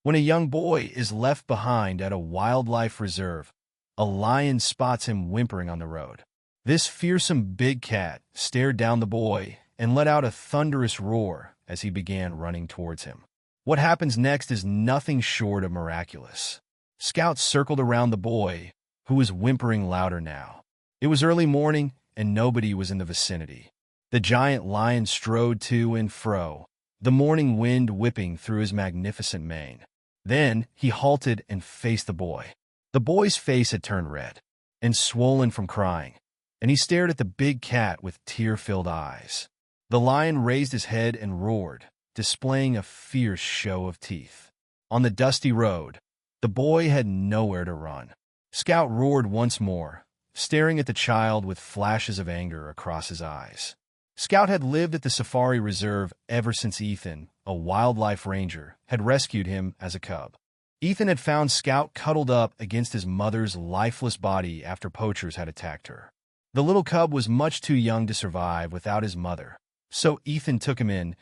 When a young boy is left behind at a wildlife reserve, a lion spots him whimpering on the road. This fearsome big cat stared down the boy and let out a thunderous roar as he began running towards him. What happens next is nothing short of miraculous. Scouts circled around the boy, who was whimpering louder now. It was early morning, and nobody was in the vicinity. The giant lion strode to and fro, the morning wind whipping through his magnificent mane. Then he halted and faced the boy. The boy's face had turned red and swollen from crying, and he stared at the big cat with tear-filled eyes. The lion raised his head and roared, displaying a fierce show of teeth. On the dusty road, the boy had nowhere to run. Scout roared once more, staring at the child with flashes of anger across his eyes. Scout had lived at the safari reserve ever since Ethan, a wildlife ranger, had rescued him as a cub. Ethan had found Scout cuddled up against his mother's lifeless body after poachers had attacked her. The little cub was much too young to survive without his mother, so Ethan took him in,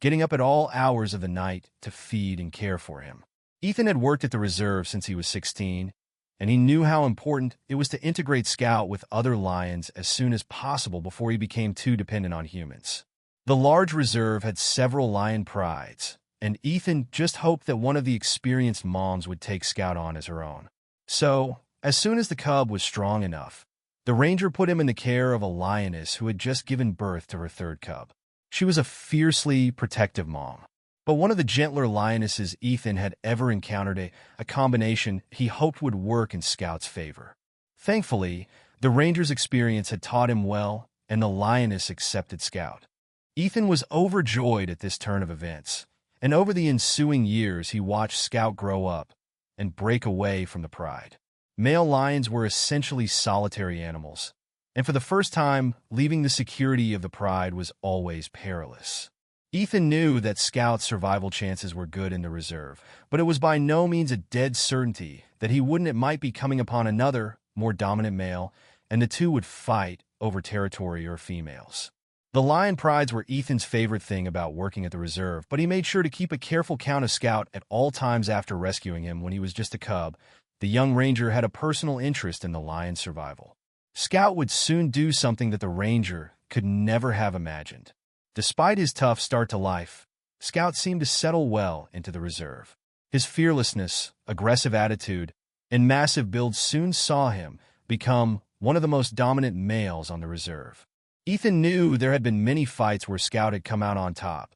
getting up at all hours of the night to feed and care for him. Ethan had worked at the reserve since he was 16, and he knew how important it was to integrate Scout with other lions as soon as possible before he became too dependent on humans. The large reserve had several lion prides, and Ethan just hoped that one of the experienced moms would take Scout on as her own. So, as soon as the cub was strong enough, the ranger put him in the care of a lioness who had just given birth to her third cub. She was a fiercely protective mom, but one of the gentler lionesses Ethan had ever encountered, a combination he hoped would work in Scout's favor. Thankfully, the ranger's experience had taught him well, and the lioness accepted Scout. Ethan was overjoyed at this turn of events, and over the ensuing years he watched Scout grow up and break away from the pride. Male lions were essentially solitary animals, and for the first time, leaving the security of the pride was always perilous. Ethan knew that Scout's survival chances were good in the reserve, but it was by no means a dead certainty that he might be coming upon another, more dominant male, and the two would fight over territory or females. The lion prides were Ethan's favorite thing about working at the reserve, but he made sure to keep a careful count of Scout at all times after rescuing him when he was just a cub. The young ranger had a personal interest in the lion's survival. Scout would soon do something that the ranger could never have imagined. Despite his tough start to life, Scout seemed to settle well into the reserve. His fearlessness, aggressive attitude, and massive build soon saw him become one of the most dominant males on the reserve. Ethan knew there had been many fights where Scout had come out on top.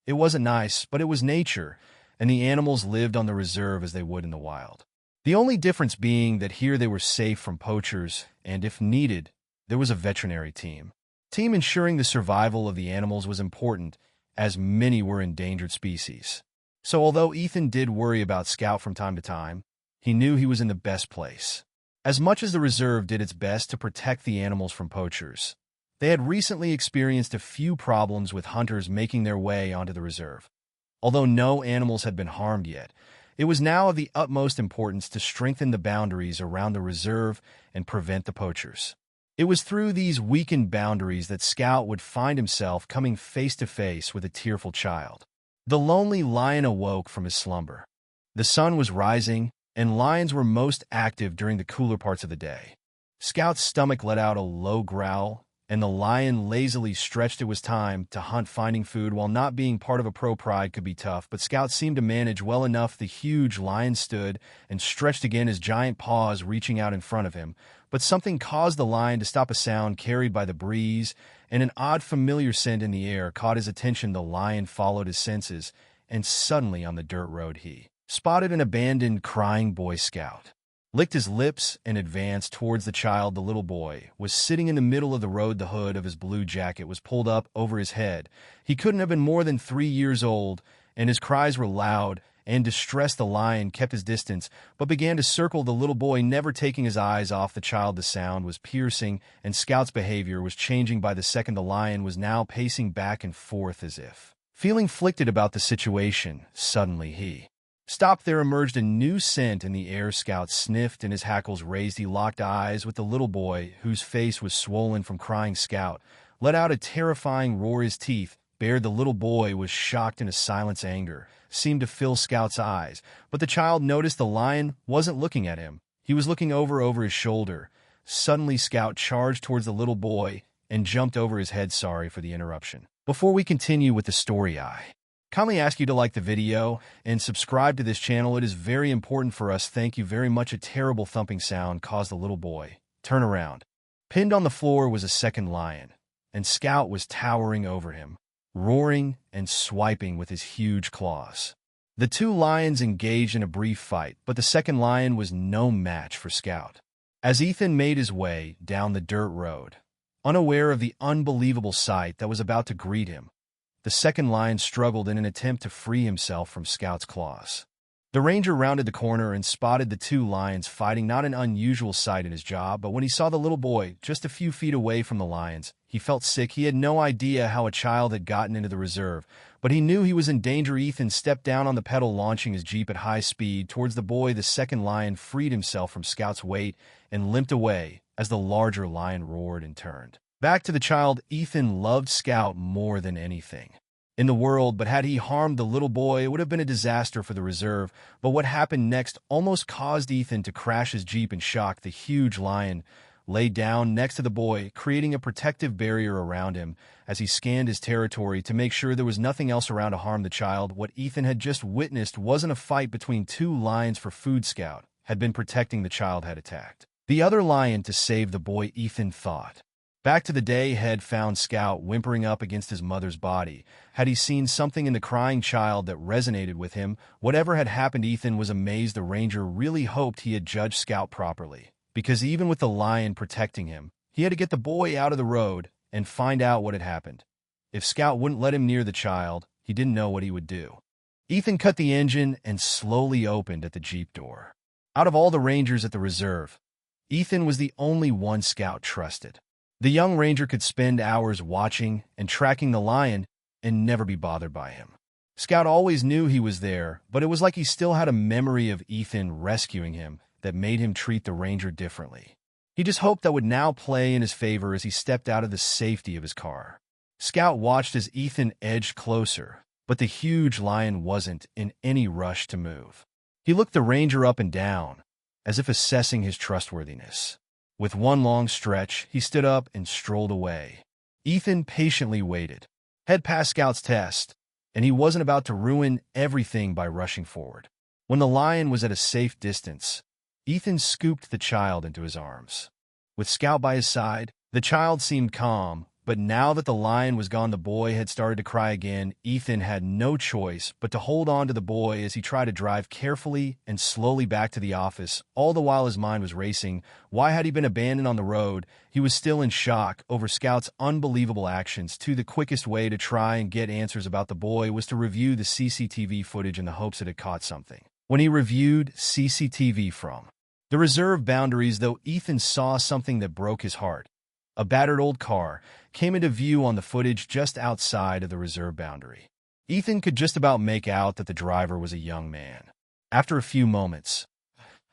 It wasn't nice, but it was nature, and the animals lived on the reserve as they would in the wild. The only difference being that here they were safe from poachers, and if needed, there was a veterinary team. Ensuring the survival of the animals was important, as many were endangered species. So although Ethan did worry about Scout from time to time, he knew he was in the best place. As much as the reserve did its best to protect the animals from poachers, they had recently experienced a few problems with hunters making their way onto the reserve. Although no animals had been harmed yet, it was now of the utmost importance to strengthen the boundaries around the reserve and prevent the poachers. It was through these weakened boundaries that Scout would find himself coming face to face with a tearful child. The lonely lion awoke from his slumber. The sun was rising, and lions were most active during the cooler parts of the day. Scout's stomach let out a low growl, and the lion lazily stretched. It was time to hunt. Finding food while not being part of a pride could be tough, but Scout seemed to manage well enough. The huge lion stood and stretched again, his giant paws reaching out in front of him. But something caused the lion to stop. A sound carried by the breeze, and an odd familiar scent in the air caught his attention. The lion followed his senses, and suddenly on the dirt road he spotted an abandoned, crying Boy Scout. Licked his lips and advanced towards the child. The little boy was sitting in the middle of the road. The hood of his blue jacket was pulled up over his head. He couldn't have been more than 3 years old, and his cries were loud and distressed. The lion kept his distance, but began to circle the little boy, never taking his eyes off the child. The sound was piercing, and Scout's behavior was changing by the second. The lion was now pacing back and forth as if feeling afflicted about the situation. Suddenly he stopped. There emerged a new scent in the air. Scout sniffed, and his hackles raised. He locked eyes with the little boy, whose face was swollen from crying. Scout let out a terrifying roar, his teeth bared the little boy was shocked into silence. Anger seemed to fill Scout's eyes, but the child noticed the lion wasn't looking at him. He was looking over his shoulder. Suddenly, Scout charged towards the little boy and jumped over his head. Sorry for the interruption. Before we continue with the story, I kindly ask you to like the video and subscribe to this channel. It is very important for us. Thank you very much. A terrible thumping sound caused the little boy turn around. Pinned on the floor was a second lion, and Scout was towering over him, roaring and swiping with his huge claws. The two lions engaged in a brief fight, but the second lion was no match for Scout. As Ethan made his way down the dirt road, unaware of the unbelievable sight that was about to greet him, the second lion struggled in an attempt to free himself from Scout's claws. The ranger rounded the corner and spotted the two lions fighting, not an unusual sight in his job, but when he saw the little boy just a few feet away from the lions, he felt sick. He had no idea how a child had gotten into the reserve, but he knew he was in danger. Ethan stepped down on the pedal, launching his jeep at high speed towards the boy. The second lion freed himself from Scout's weight and limped away as the larger lion roared and turned back to the child. Ethan loved Scout more than anything in the world, but had he harmed the little boy, it would have been a disaster for the reserve. But what happened next almost caused Ethan to crash his jeep in shock. The huge lion lay down next to the boy, creating a protective barrier around him as he scanned his territory to make sure there was nothing else around to harm the child. What Ethan had just witnessed wasn't a fight between two lions for food. Scout had been protecting the child, had attacked the other lion to save the boy. Ethan thought back to the day had found Scout whimpering up against his mother's body. Had he seen something in the crying child that resonated with him? Whatever had happened, Ethan was amazed. The ranger really hoped he had judged Scout properly, because even with the lion protecting him, he had to get the boy out of the road and find out what had happened. If Scout wouldn't let him near the child, he didn't know what he would do. Ethan cut the engine and slowly opened at the jeep door. Out of all the rangers at the reserve, Ethan was the only one Scout trusted. The young ranger could spend hours watching and tracking the lion and never be bothered by him. Scout always knew he was there, but it was like he still had a memory of Ethan rescuing him that made him treat the ranger differently. He just hoped that would now play in his favor as he stepped out of the safety of his car. Scout watched as Ethan edged closer, but the huge lion wasn't in any rush to move. He looked the ranger up and down, as if assessing his trustworthiness. With one long stretch, he stood up and strolled away. Ethan patiently waited. Had passed Scout's test, and he wasn't about to ruin everything by rushing forward. When the lion was at a safe distance, Ethan scooped the child into his arms. With Scout by his side, the child seemed calm, but now that the lion was gone, the boy had started to cry again. Ethan had no choice but to hold on to the boy as he tried to drive carefully and slowly back to the office. All the while his mind was racing. Why had he been abandoned on the road? He was still in shock over Scout's unbelievable actions. The quickest way to try and get answers about the boy was to review the CCTV footage in the hopes that it caught something. When he reviewed CCTV from the reserve boundaries, though, Ethan saw something that broke his heart. A battered old car came into view on the footage just outside of the reserve boundary. Ethan could just about make out that the driver was a young man. After a few moments,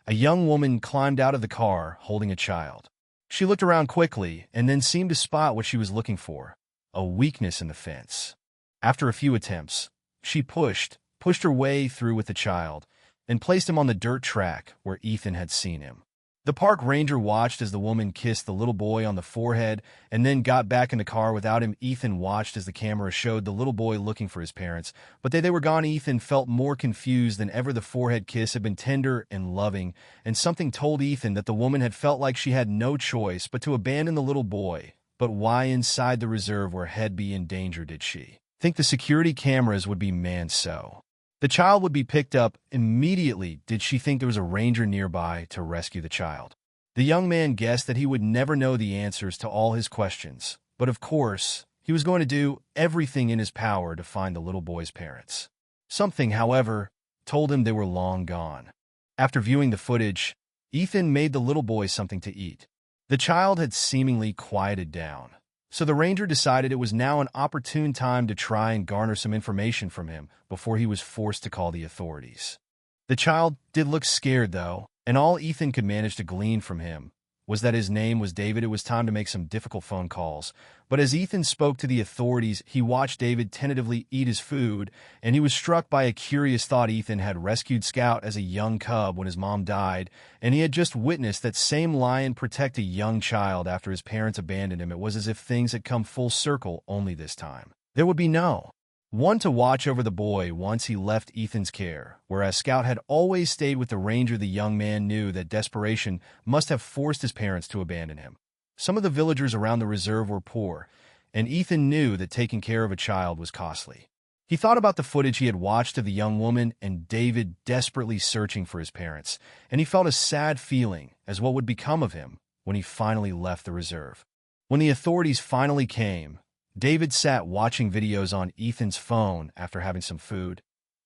a young woman climbed out of the car holding a child. She looked around quickly and then seemed to spot what she was looking for, a weakness in the fence. After a few attempts, she pushed her way through with the child and placed him on the dirt track where Ethan had seen him. The park ranger watched as the woman kissed the little boy on the forehead and then got back in the car without him. Ethan watched as the camera showed the little boy looking for his parents, but they were gone. Ethan felt more confused than ever. The forehead kiss had been tender and loving, and something told Ethan that the woman had felt like she had no choice but to abandon the little boy. But why inside the reserve where he'd be in danger did she think the security cameras would be manned so the child would be picked up immediately? Did she think there was a ranger nearby to rescue the child? The young man guessed that he would never know the answers to all his questions, but of course, he was going to do everything in his power to find the little boy's parents. Something, however, told him they were long gone. After viewing the footage, Ethan made the little boy something to eat. The child had seemingly quieted down, so the ranger decided it was now an opportune time to try and garner some information from him before he was forced to call the authorities. The child did look scared, though, and all Ethan could manage to glean from him was that his name was David. It was time to make some difficult phone calls. But as Ethan spoke to the authorities, he watched David tentatively eat his food, and he was struck by a curious thought. Ethan had rescued Scout as a young cub when his mom died, and he had just witnessed that same lion protect a young child after his parents abandoned him. It was as if things had come full circle, only this time there would be no one to watch over the boy once he left Ethan's care. Whereas Scout had always stayed with the ranger, the young man knew that desperation must have forced his parents to abandon him. Some of the villagers around the reserve were poor, and Ethan knew that taking care of a child was costly. He thought about the footage he had watched of the young woman and David desperately searching for his parents, and he felt a sad feeling as what would become of him when he finally left the reserve. When the authorities finally came, David sat watching videos on Ethan's phone after having some food.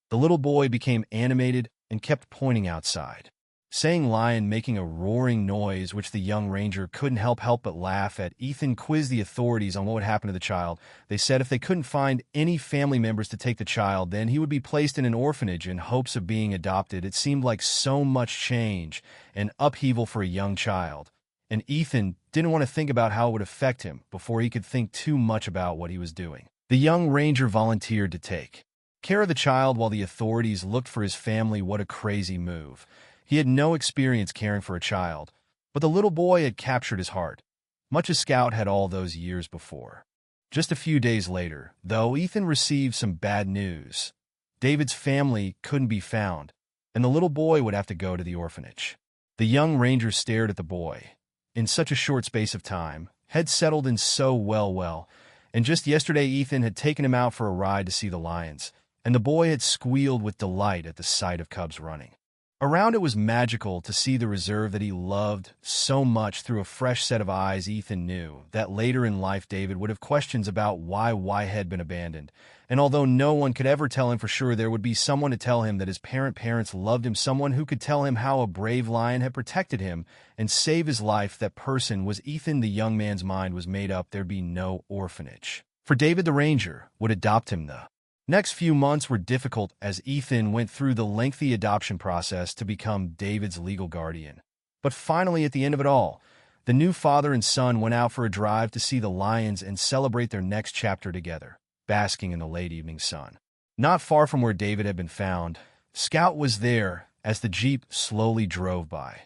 The little boy became animated and kept pointing outside, saying lion, making a roaring noise which the young ranger couldn't help but laugh at. Ethan quizzed the authorities on what would happen to the child. They said if they couldn't find any family members to take the child, then he would be placed in an orphanage in hopes of being adopted. It seemed like so much change and upheaval for a young child, and Ethan didn't want to think about how it would affect him before he could think too much about what he was doing. The young ranger volunteered to take care of the child while the authorities looked for his family. What a crazy move. He had no experience caring for a child, but the little boy had captured his heart, much as Scout had all those years before. Just a few days later, though, Ethan received some bad news. David's family couldn't be found, and the little boy would have to go to the orphanage. The young ranger stared at the boy. In such a short space of time, had settled in so well, and just yesterday Ethan had taken him out for a ride to see the lions, and the boy had squealed with delight at the sight of cubs running around. It was magical to see the reserve that he loved so much through a fresh set of eyes. Ethan knew that later in life David would have questions about why had been abandoned, and although no one could ever tell him for sure, there would be someone to tell him that his parents loved him, someone who could tell him how a brave lion had protected him and saved his life. That person was Ethan. The young man's mind was made up. There'd be no orphanage for David. The ranger would adopt him. The next few months were difficult as Ethan went through the lengthy adoption process to become David's legal guardian. But finally, at the end of it all, the new father and son went out for a drive to see the lions and celebrate their next chapter together, basking in the late evening sun. Not far from where David had been found, Scout was there as the Jeep slowly drove by.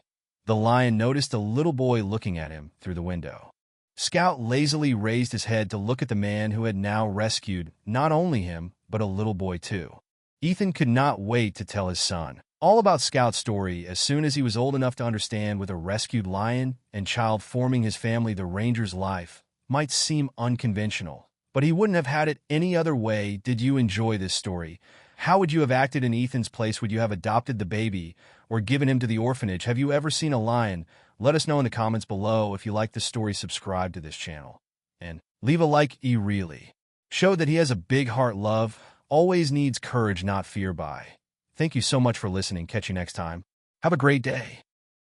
The lion noticed a little boy looking at him through the window. Scout lazily raised his head to look at the man who had now rescued not only him, but a little boy too. Ethan could not wait to tell his son all about Scout's story as soon as he was old enough to understand. With a rescued lion and child forming his family, the ranger's life might seem unconventional, but he wouldn't have had it any other way. Did you enjoy this story? How would you have acted in Ethan's place? Would you have adopted the baby or given him to the orphanage? Have you ever seen a lion? Let us know in the comments below. If you like this story, subscribe to this channel and leave a like. He really showed that he has a big heart. Love always needs courage, not fear. Bye. Thank you so much for listening. Catch you next time. Have a great day.